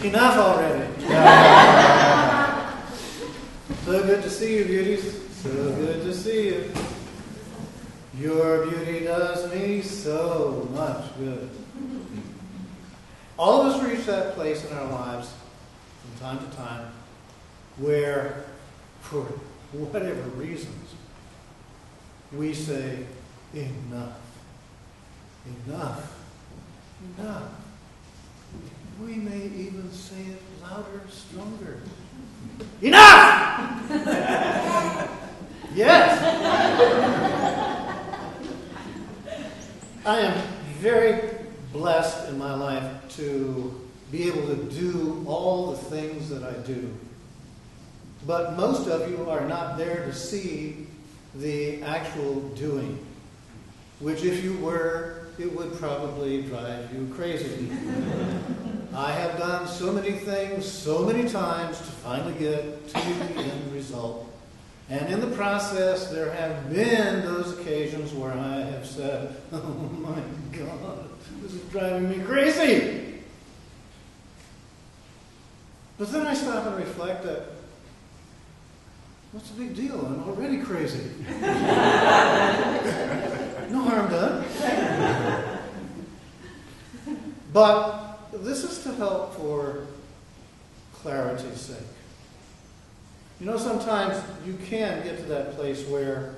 Enough already. So good to see you, beauties. So good to see you. Your beauty does me so much good. All of us reach that place in our lives from time to time where, for whatever reasons, we say, enough, enough, enough. We may even say it louder, stronger. Enough! Yes! I am very blessed in my life to be able to do all the things that I do. But most of you are not there to see the actual doing, which if you were, it would probably drive you crazy. I have done so many things so many times to finally get to the end result. And in the process, there have been those occasions where I have said, oh my God, this is driving me crazy. But then I stop and reflect that, what's the big deal? I'm already crazy. No harm done. But this is to help for clarity's sake. You know, sometimes you can get to that place where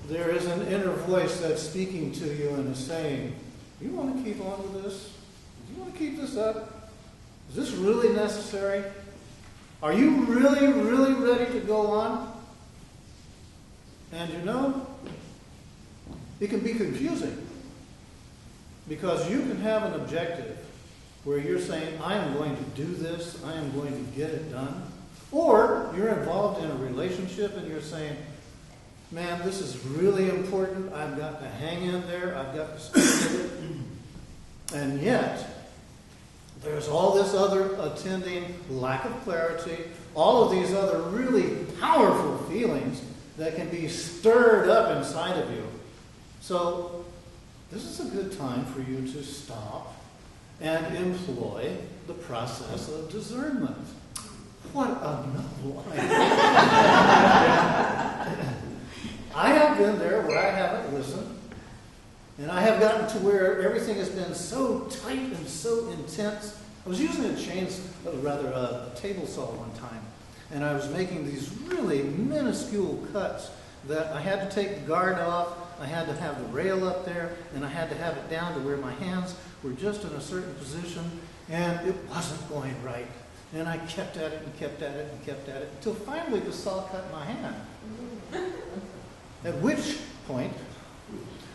there is an inner voice that's speaking to you and is saying, do you want to keep on with this? Do you want to keep this up? Is this really necessary? Are you really, really ready to go on? And you know, it can be confusing because you can have an objective where you're saying, I am going to do this, I am going to get it done. Or you're involved in a relationship and you're saying, man, this is really important. I've got to hang in there. I've got to stick with it. And yet, there's all this other attending lack of clarity, all of these other really powerful feelings that can be stirred up inside of you. So, this is a good time for you to stop and employ the process of discernment. What a novel idea. I have been there where I haven't listened, and I have gotten to where everything has been so tight and so intense. I was using a table saw one time, and I was making these really minuscule cuts that I had to take the guard off, I had to have the rail up there, and I had to have it down to where my hands were just in a certain position, and it wasn't going right. And I kept at it and kept at it and kept at it until finally the saw cut my hand. At which point,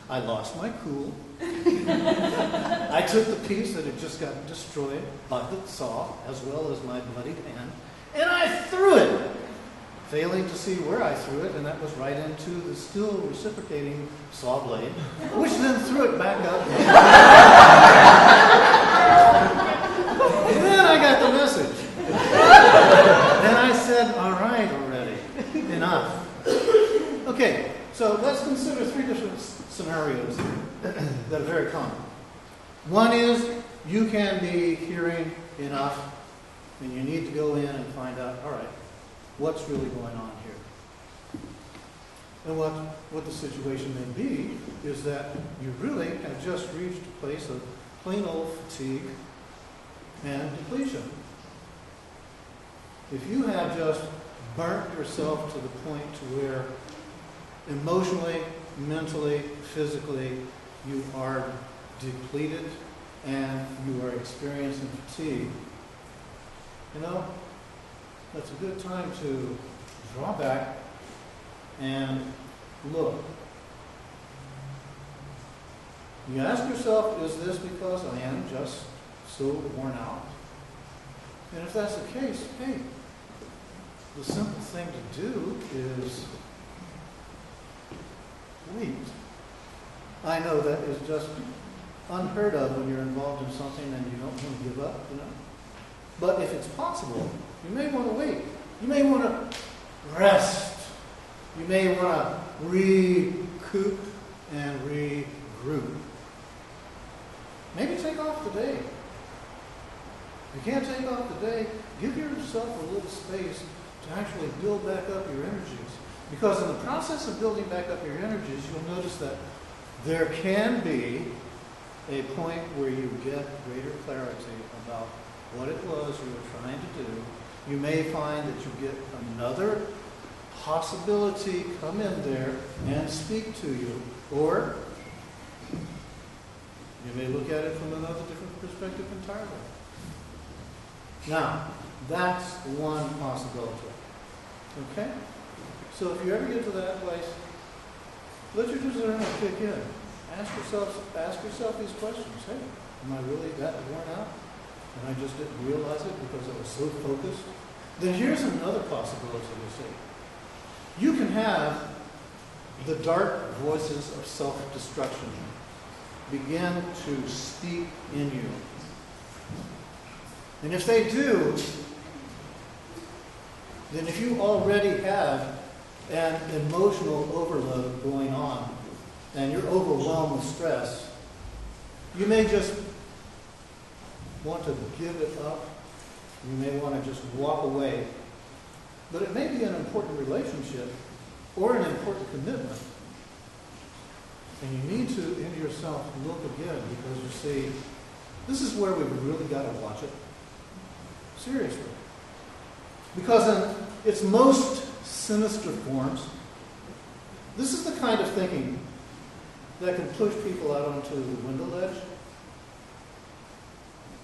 I lost my cool. I took the piece that had just gotten destroyed by the saw, as well as my bloodied hand, and I threw it, failing to see where I threw it, and that was right into the still reciprocating saw blade, which then threw it back up. And then I got the message. Then I said, all right already, enough. Okay, so let's consider three different scenarios that are very common. One is you can be hearing enough and you need to go in and find out, all right, what's really going on here? And what the situation may be is that you really have just reached a place of plain old fatigue and depletion. If you have just burnt yourself to the point to where emotionally, mentally, physically, you are depleted and you are experiencing fatigue, you know, that's a good time to draw back and look. You ask yourself, is this because I am just so worn out? And if that's the case, hey, the simple thing to do is wait. I know that is just unheard of when you're involved in something and you don't want to give up, you know. But if it's possible, you may want to wait. You may want to rest. You may want to recoup and regroup. Maybe take off today. You can't take off the day. Give yourself a little space to actually build back up your energies. Because in the process of building back up your energies, you'll notice that there can be a point where you get greater clarity about what it was you were trying to do. You may find that you get another possibility come in there and speak to you. Or you may look at it from another different perspective entirely. Now, that's one possibility. Okay? So if you ever get to that place, let your discernment kick in. Ask yourself these questions. Hey, am I really that worn out? And I just didn't realize it because I was so focused? Then here's another possibility you see. You can have the dark voices of self-destruction begin to speak in you. And if they do, then if you already have an emotional overload going on and you're overwhelmed with stress, you may just want to give it up. You may want to just walk away. But it may be an important relationship or an important commitment. And you need to, in yourself, look again, because you see, this is where we've really got to watch it. Seriously. Because in its most sinister forms, this is the kind of thinking that can push people out onto the window ledge.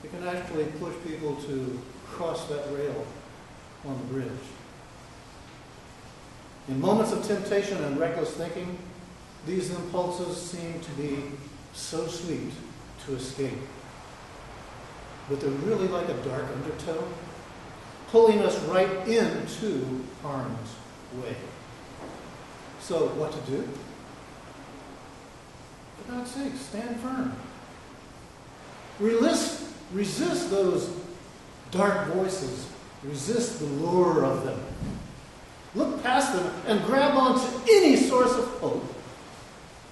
It can actually push people to cross that rail on the bridge. In moments of temptation and reckless thinking, these impulses seem to be so sweet to escape. But they're really like a dark undertow, pulling us right into harm's way. So, what to do? For God's sake, stand firm. Resist those dark voices. Resist the lure of them. Look past them and grab onto any source of hope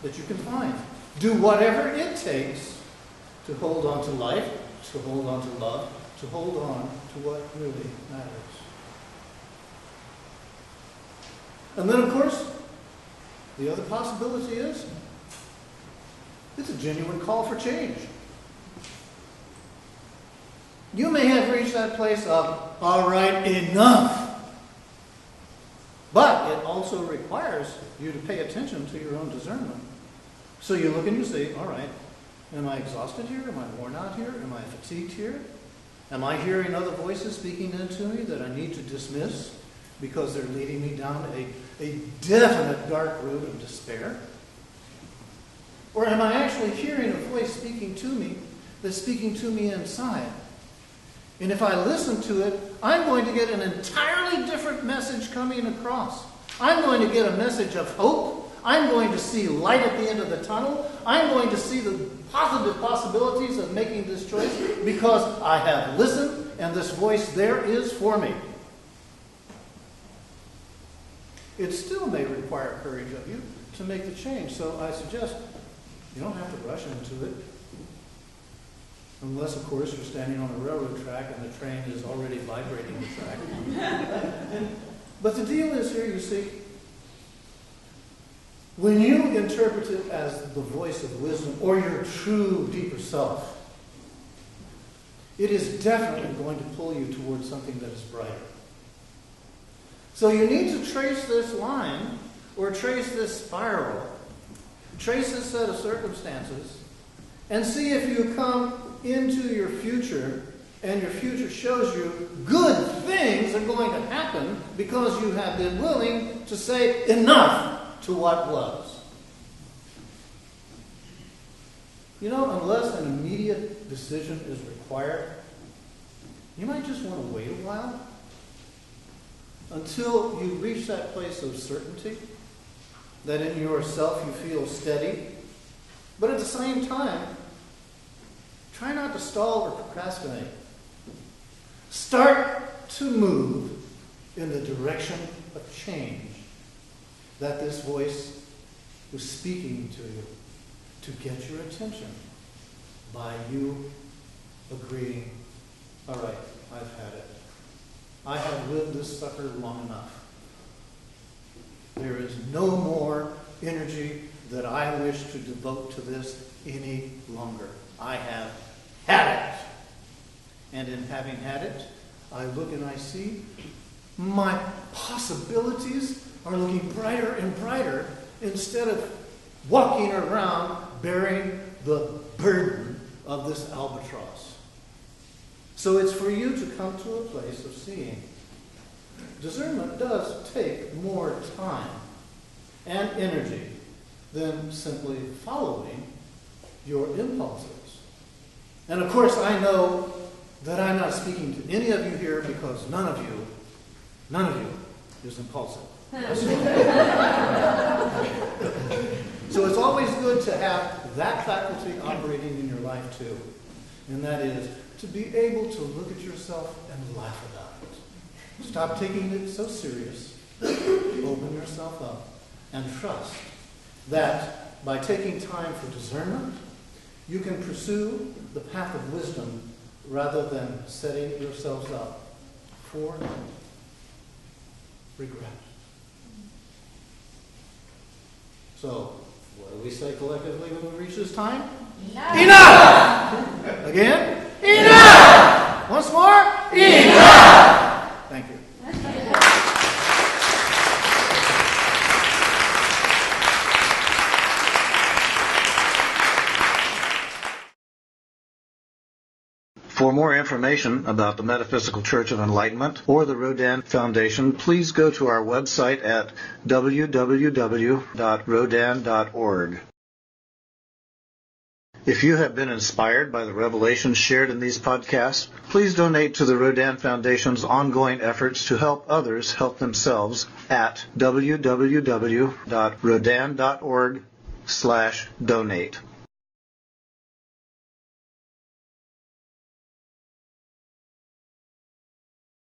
that you can find. Do whatever it takes to hold on to life, to hold on to love, to hold on to what really matters. And then, of course, the other possibility is it's a genuine call for change. You may have reached that place of, all right, enough. But it also requires you to pay attention to your own discernment. So you look and you say, all right, am I exhausted here? Am I worn out here? Am I fatigued here? Am I hearing other voices speaking into me that I need to dismiss because they're leading me down a definite dark road of despair? Or am I actually hearing a voice speaking to me that's speaking to me inside? And if I listen to it, I'm going to get an entirely different message coming across. I'm going to get a message of hope. I'm going to see light at the end of the tunnel. I'm going to see the positive possibilities of making this choice because I have listened and this voice there is for me. It still may require courage of you to make the change. So I suggest you don't have to rush into it. Unless, of course, you're standing on a railroad track and the train is already vibrating the track. But the deal is here, you see, when you interpret it as the voice of wisdom or your true, deeper self, it is definitely going to pull you towards something that is brighter. So you need to trace this line or trace this spiral, trace this set of circumstances, and see if you come into your future and your future shows you good things are going to happen because you have been willing to say enough to what was. You know, unless an immediate decision is required, you might just want to wait a while until you reach that place of certainty, that in yourself you feel steady, but at the same time, try not to stall or procrastinate. Start to move in the direction of change that this voice was speaking to you to get your attention by you agreeing All right, I've had it. I have lived this sucker long enough. There is no more energy that I wish to devote to this any longer. I have had it. And in having had it, I look and I see my possibilities are looking brighter and brighter instead of walking around bearing the burden of this albatross. So it's for you to come to a place of seeing. Discernment does take more time and energy than simply following your impulses. And of course, I know that I'm not speaking to any of you here because none of you is impulsive. So it's always good to have that faculty operating in your life too. And that is to be able to look at yourself and laugh about it. Stop taking it so serious. Open yourself up and trust that by taking time for discernment, you can pursue the path of wisdom rather than setting yourselves up for regret. So, what do we say collectively when we reach this time? Enough! Enough! Again? Enough! Once more? Enough! Thank you. For more information about the Metaphysical Church of Enlightenment or the Rodin Foundation, please go to our website at www.rodin.org. If you have been inspired by the revelations shared in these podcasts, please donate to the Rodin Foundation's ongoing efforts to help others help themselves at www.rodin.org/donate.